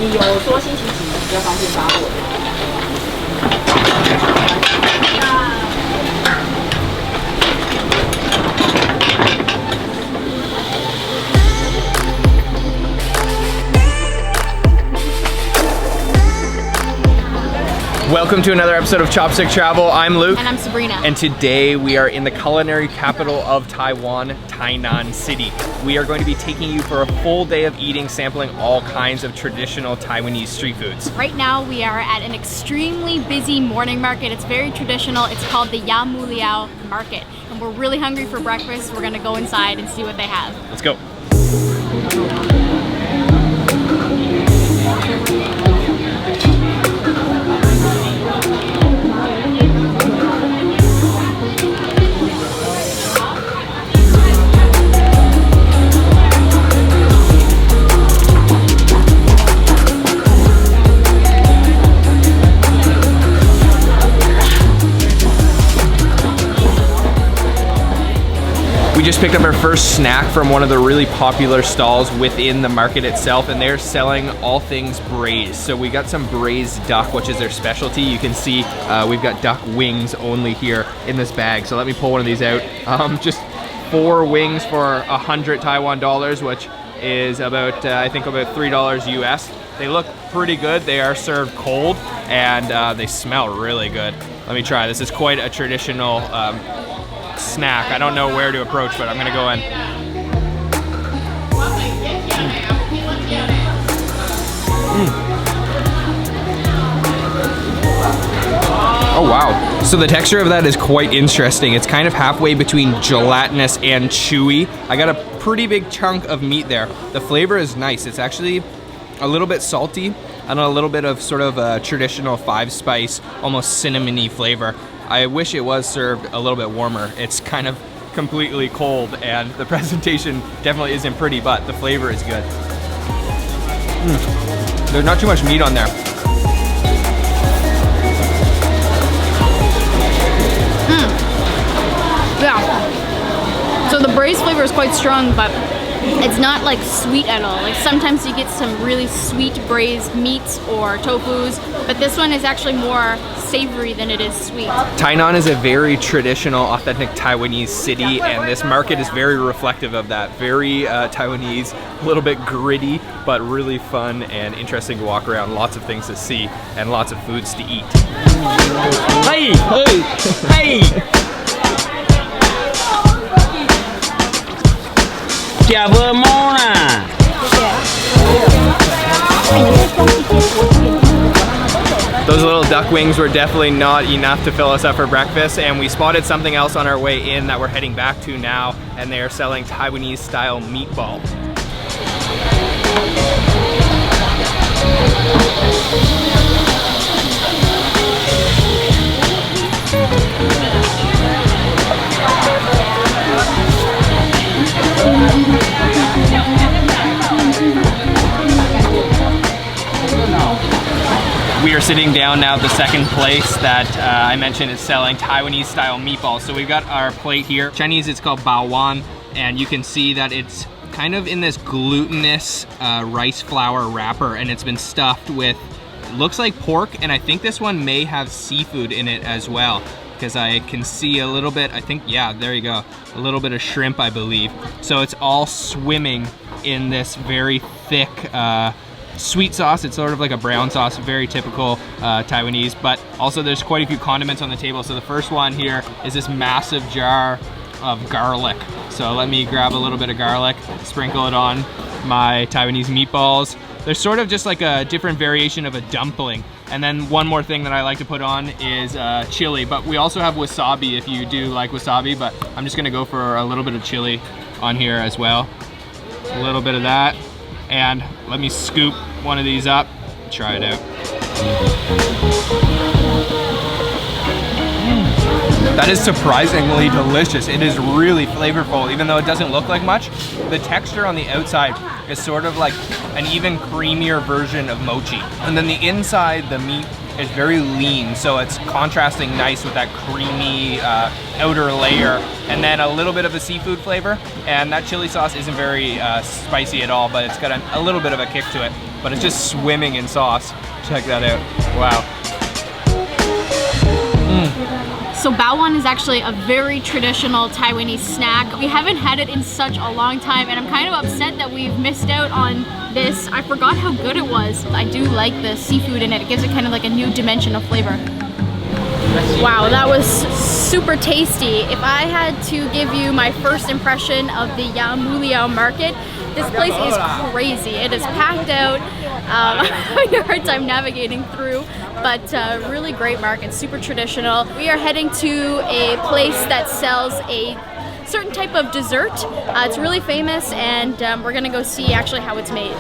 你有说星期几比较方便发货的？ Welcome to another episode of Chopstick Travel. I'm Luke. And I'm Sabrina. And today we are in the culinary capital of Taiwan, Tainan City. We are going to be taking you for a full day of eating, sampling all kinds of traditional Taiwanese street foods. Right now we are at an extremely busy morning market. It's very traditional. It's called the Yamuliao market. And we're really hungry for breakfast. We're gonna go inside and see what they have. Let's go. We just picked up our first snack from one of the really popular stalls within the market itself, and they're selling all things braised. So we got some braised duck, which is their specialty. You can see we've got duck wings only here in this bag. So let me pull one of these out. Just 4 wings for 100 Taiwan dollars, which is about, I think about $3 US. They look pretty good. They are served cold and they smell really good. Let me try. This is quite a traditional snack. I don't know where to approach, but I'm gonna go in. Oh wow. So the texture of that is quite interesting. It's kind of halfway between gelatinous and chewy. I got a pretty big chunk of meat there. The flavor is nice. It's actually a little bit salty and a little bit of sort of a traditional 5-spice, almost cinnamony flavor. I wish it was served a little bit warmer. It's kind of completely cold and the presentation definitely isn't pretty, but the flavor is good. There's not too much meat on there. Yeah. So the braised flavor is quite strong, but it's not like sweet at all. Like sometimes you get some really sweet braised meats or tofus, but this one is actually more savory than it is sweet. Tainan is a very traditional, authentic Taiwanese city, and this market is very reflective of that. Very Taiwanese, a little bit gritty, but really fun and interesting to walk around. Lots of things to see and lots of foods to eat. Hey! Hey! Hey! Those little duck wings were definitely not enough to fill us up for breakfast, and we spotted something else on our way in that we're heading back to now, and they are selling Taiwanese style meatball. We are sitting down now at the second place that I mentioned is selling Taiwanese style meatballs. So we've got our plate here. Chinese, it's called baowan, and you can see that it's kind of in this glutinous rice flour wrapper, and it's been stuffed with, it looks like pork, and I think this one may have seafood in it as well, because I can see a little bit, I think, yeah, there you go, a little bit of shrimp, I believe. So it's all swimming in this very thick sweet sauce. It's sort of like a brown sauce, very typical Taiwanese, but also there's quite a few condiments on the table. So the first one here is this massive jar of garlic. So let me grab a little bit of garlic, sprinkle it on my Taiwanese meatballs. They're sort of just like a different variation of a dumpling. And then one more thing that I like to put on is chili, but we also have wasabi if you do like wasabi, but I'm just gonna go for a little bit of chili on here as well. A little bit of that. And let me scoop one of these up, try it out. That is surprisingly delicious. It is really flavorful, even though it doesn't look like much. The texture on the outside is sort of like an even creamier version of mochi. And then the inside, the meat is very lean, so it's contrasting nice with that creamy outer layer, and then a little bit of a seafood flavor. And that chili sauce isn't very spicy at all, but it's got a little bit of a kick to it. but it's just swimming in sauce. Check that out. Wow. So baowan is actually a very traditional Taiwanese snack. We haven't had it in such a long time, and I'm kind of upset that we've missed out on this. I forgot how good it was. I do like the seafood in it. It gives it kind of like a new dimension of flavor. Wow, that was super tasty. If I had to give you my first impression of the Yamuliao market, this place is crazy. It is packed out. I'm having a hard time navigating through, but really great market, super traditional. We are heading to a place that sells a certain type of dessert. It's really famous, and we're gonna go see actually how it's made.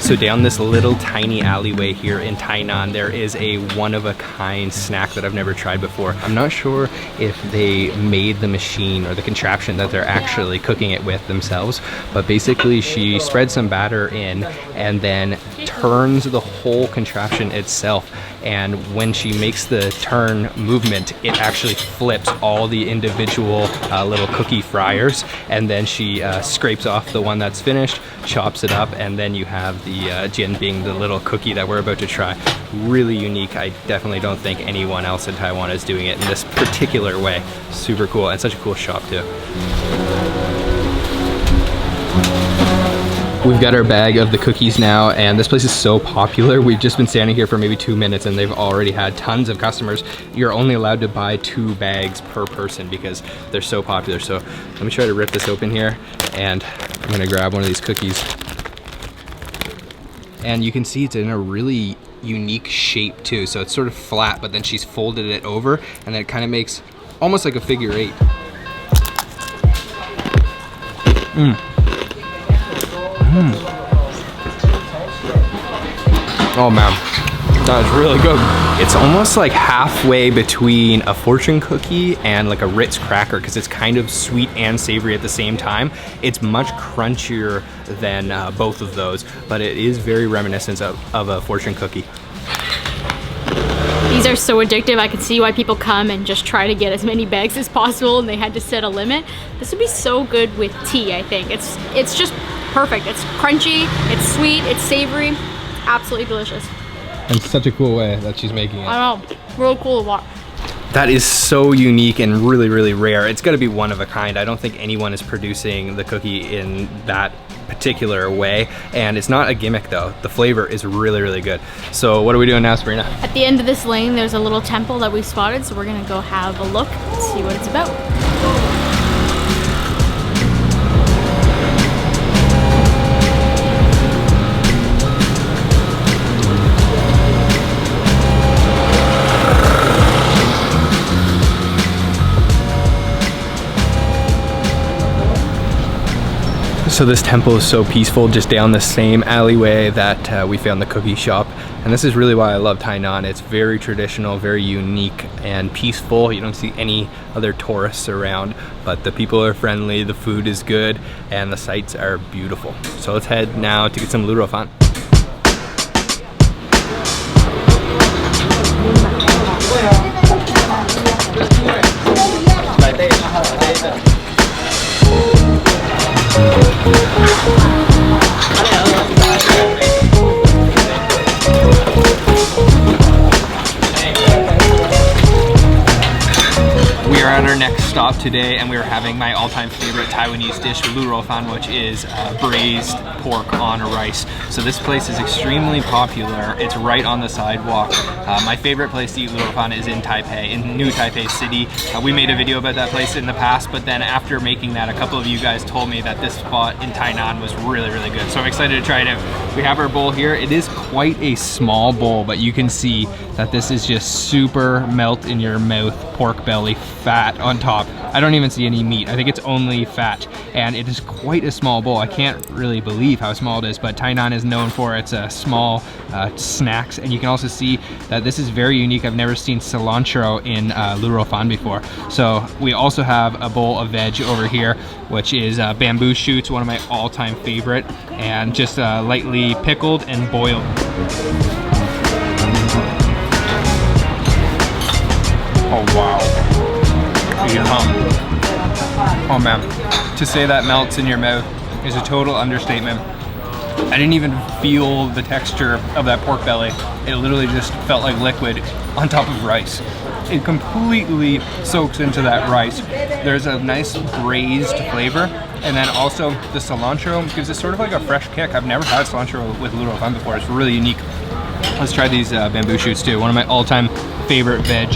So down this little tiny alleyway here in Tainan, there is a one-of-a-kind snack that I've never tried before. I'm not sure if they made the machine or the contraption that they're actually cooking it with themselves, but basically she spreads some batter in and then turns the whole contraption itself. And when she makes the turn movement, it actually flips all the individual little cookie fryers, and then she scrapes off the one that's finished, chops it up, and then you have the Jianbing, the little cookie that we're about to try. Really unique. I definitely don't think anyone else in Taiwan is doing it in this particular way. Super cool, and such a cool shop too. We've got our bag of the cookies now, and this place is so popular. We've just been standing here for maybe 2 minutes and they've already had tons of customers. You're only allowed to buy 2 bags per person because they're so popular. So let me try to rip this open here, and I'm gonna grab one of these cookies. And you can see it's in a really unique shape too. So it's sort of flat, but then she's folded it over, and then it kind of makes almost like a figure 8. Oh man, that is really good. It's almost like halfway between a fortune cookie and like a Ritz cracker, because it's kind of sweet and savory at the same time. It's much crunchier than both of those, but it is very reminiscent of a fortune cookie. These are so addictive. I could see why people come and just try to get as many bags as possible, and they had to set a limit. This would be so good with tea, I think. It's just perfect. It's crunchy, it's sweet, it's savory, it's absolutely delicious. And such a cool way that she's making it. I know, real cool to watch. That is so unique and really, really rare. It's gotta be one of a kind. I don't think anyone is producing the cookie in that particular way, and it's not a gimmick though. The flavor is really, really good. So what are we doing now, Sabrina? At the end of this lane, there's a little temple that we spotted, so we're gonna go have a look and see what it's about. So this temple is so peaceful, just down the same alleyway that we found the cookie shop. And this is really why I love Tainan. It's very traditional, very unique and peaceful. You don't see any other tourists around, but the people are friendly, the food is good, and the sights are beautiful. So let's head now to get some Lurofan. We are at our next stop today, and we are having my all-time favorite Taiwanese dish, Lurofan, which is braised pork on rice. So this place is extremely popular. It's right on the sidewalk. My favorite place to eat Lurofan is in Taipei, in New Taipei City. We made a video about that place in the past, but then after making that, a couple of you guys told me that this spot in Tainan was really, really good. So I'm excited to try it out. We have our bowl here. It is quite a small bowl, but you can see that this is just super melt in your mouth pork belly fat on top. I don't even see any meat. I think it's only fat, and it is quite a small bowl. I can't really believe how small it is, but Tainan is known for its small snacks, and you can also see that this is very unique. I've never seen cilantro in lu rou fan before. So we also have a bowl of veg over here, which is bamboo shoots, one of my all-time favorite, and just lightly pickled and boiled. Oh wow. Oh man, to say that melts in your mouth is a total understatement. I didn't even feel the texture of that pork belly. It literally just felt like liquid on top of rice. It completely soaks into that rice. There's a nice braised flavor, and then also the cilantro gives it sort of like a fresh kick. I've never had cilantro with lu rou fan before. It's really unique. Let's try these bamboo shoots too. One of my all-time favorite veg.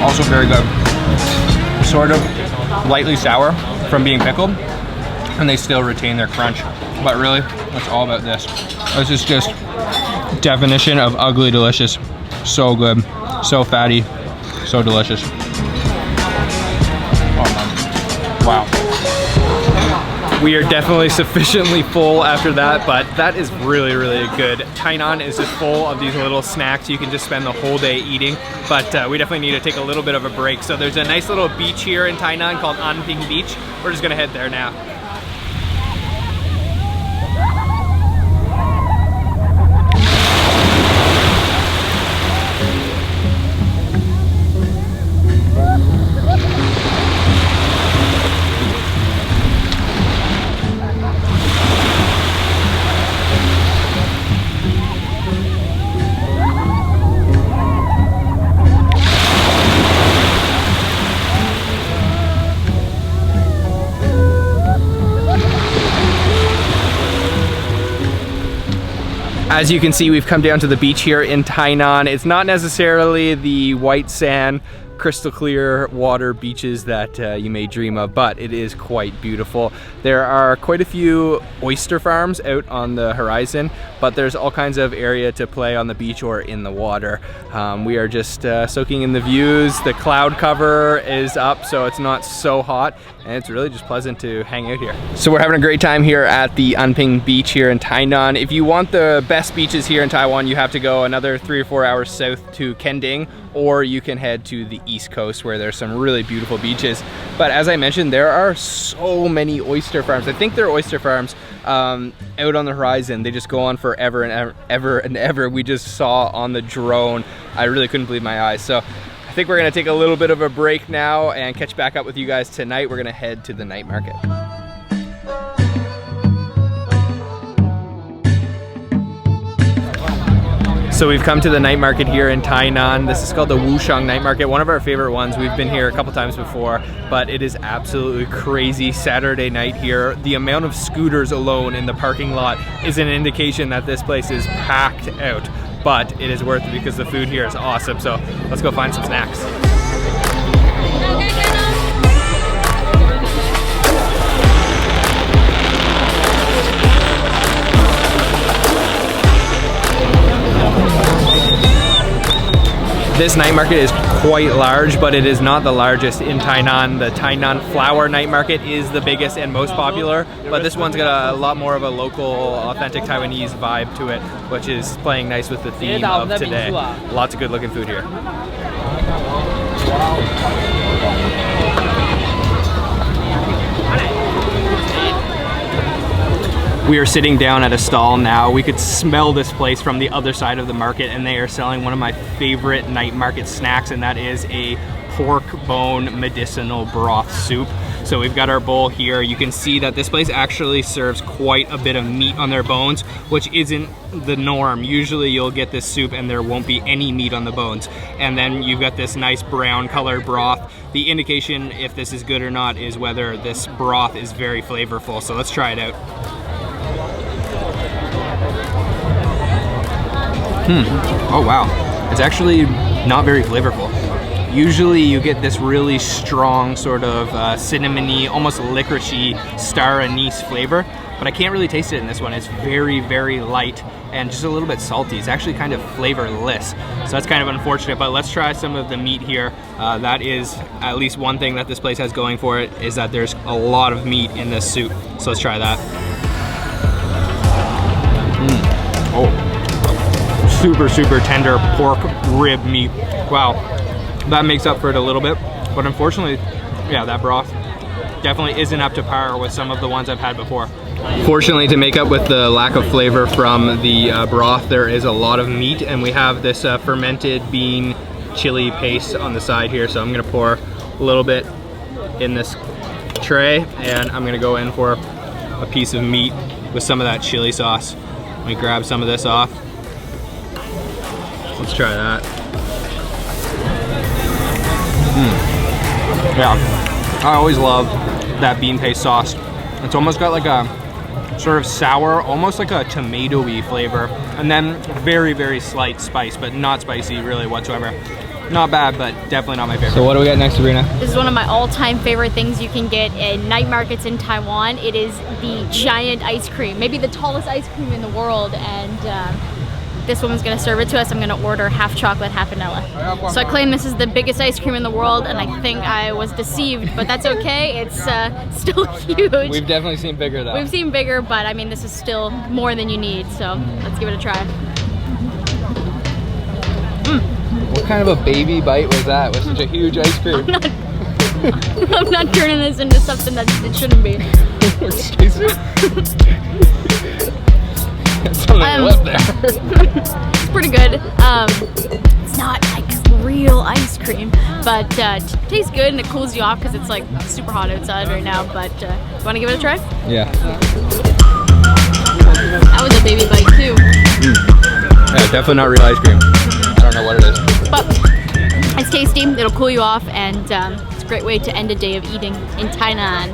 Also very good. Sort of lightly sour from being pickled, and they still retain their crunch. But really, that's all about this. This is just definition of ugly delicious. So good, so fatty, so delicious. Oh man, wow. We are definitely sufficiently full after that, but that is really, really good. Tainan is just full of these little snacks. You can just spend the whole day eating, but we definitely need to take a little bit of a break. So there's a nice little beach here in Tainan called Anping Beach. We're just gonna head there now. As you can see, we've come down to the beach here in Tainan. It's not necessarily the white sand, crystal clear water beaches that you may dream of, but it is quite beautiful. There are quite a few oyster farms out on the horizon, but there's all kinds of area to play on the beach or in the water. We are just soaking in the views. The cloud cover is up, so it's not so hot, and it's really just pleasant to hang out here. So we're having a great time here at the Anping Beach here in Tainan. If you want the best beaches here in Taiwan, you have to go another 3 or 4 hours south to Chenggong, or you can head to the east coast where there's some really beautiful beaches. But as I mentioned, there are so many oyster farms. I think they're oyster farms out on the horizon. They just go on forever and ever and ever. We just saw on the drone. I really couldn't believe my eyes. So I think we're gonna take a little bit of a break now and catch back up with you guys tonight. We're gonna head to the night market. So we've come to the night market here in Tainan. This is called the Wushang Night Market, one of our favorite ones. We've been here a couple times before, but it is absolutely crazy Saturday night here. The amount of scooters alone in the parking lot is an indication that this place is packed out, but it is worth it because the food here is awesome. So let's go find some snacks. This night market is quite large, but it is not the largest in Tainan. The Tainan Flower Night Market is the biggest and most popular, but this one's got a lot more of a local, authentic Taiwanese vibe to it, which is playing nice with the theme of today. Lots of good looking food here. We are sitting down at a stall now. We could smell this place from the other side of the market, and they are selling one of my favorite night market snacks, and that is a pork bone medicinal broth soup. So we've got our bowl here. You can see that this place actually serves quite a bit of meat on their bones, which isn't the norm. Usually you'll get this soup and there won't be any meat on the bones. And then you've got this nice brown colored broth. The indication if this is good or not is whether this broth is very flavorful. So let's try it out. Oh wow, it's actually not very flavorful. Usually you get this really strong sort of cinnamony, almost licoricey star anise flavor, but I can't really taste it in this one. It's very, very light and just a little bit salty. It's actually kind of flavorless, so that's kind of unfortunate, but let's try some of the meat here. That is at least one thing that this place has going for it, is that there's a lot of meat in this soup. So let's try that. Oh, super, super tender pork rib meat. Wow, that makes up for it a little bit, but unfortunately, yeah, that broth definitely isn't up to par with some of the ones I've had before. Fortunately, to make up with the lack of flavor from the broth, there is a lot of meat, and we have this fermented bean chili paste on the side here, so I'm gonna pour a little bit in this tray, and I'm gonna go in for a piece of meat with some of that chili sauce. Let me grab some of this off. Let's try that. Yeah, I always love that bean paste sauce. It's almost got like a sort of sour, almost like a tomato-y flavor, and then very, very slight spice, but not spicy really whatsoever. Not bad, but definitely not my favorite. So what do we got next, Sabrina? This is one of my all-time favorite things you can get in night markets in Taiwan. It is the giant ice cream, maybe the tallest ice cream in the world, and this woman's gonna serve it to us. I'm gonna order half chocolate, half vanilla. So I claim this is the biggest ice cream in the world, and I think I was deceived, but that's okay. It's still huge. We've definitely seen bigger though. We've seen bigger, but I mean, this is still more than you need, so let's give it a try. What kind of a baby bite was that with such a huge ice cream? I'm not turning this into something that it shouldn't be. It's pretty good. It's not like real ice cream, but tastes good and it cools you off because it's like super hot outside right now. But you want to give it a try? Yeah. That was a baby bite too. Yeah, definitely not real ice cream. I don't know what it is. But it's tasty, it'll cool you off, and it's a great way to end a day of eating in Tainan.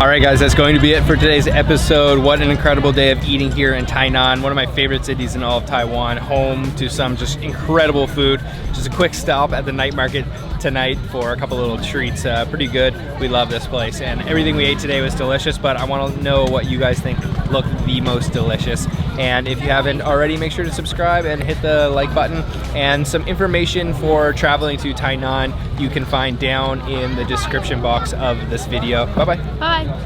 All right, guys, that's going to be it for today's episode. What an incredible day of eating here in Tainan, one of my favorite cities in all of Taiwan, home to some just incredible food. Just a quick stop at the night market tonight for a couple little treats. Pretty good. We love this place, and everything we ate today was delicious, but I want to know what you guys think looked the most delicious. And if you haven't already, make sure to subscribe and hit the like button. And some information for traveling to Tainan you can find down in the description box of this video. Bye-bye. Bye.